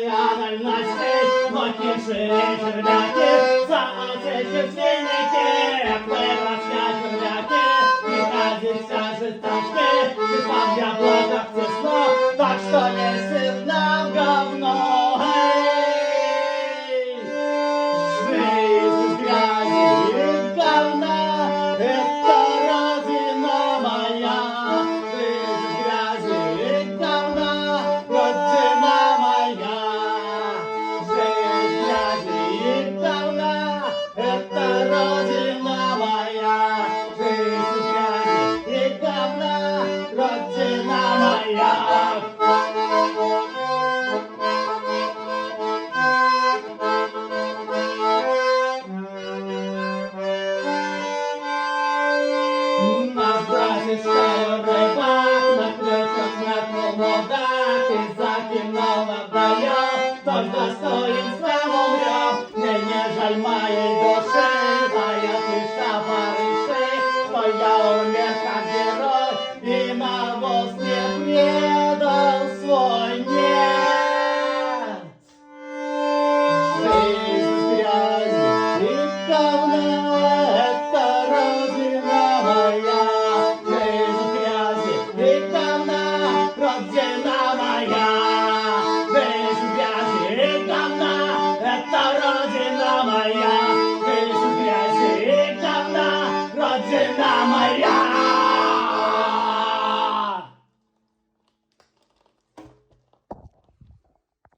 а дальностей, но тиши червяки, за оцей свинники, як виросля червяки, і казися житачки, ти сам в яблоках тесно, так что не сыпь нам говно, эй! Жизнь из грязи и говна, это родина моя. Жизнь из грязи и говна, родина моя. Жизнь из грязи и говна, это родина моя. Жизнь из грязи и говна, родина моя. Наш братишка рыбак на крышах накнул мудак и закинул на боёв, тот достоин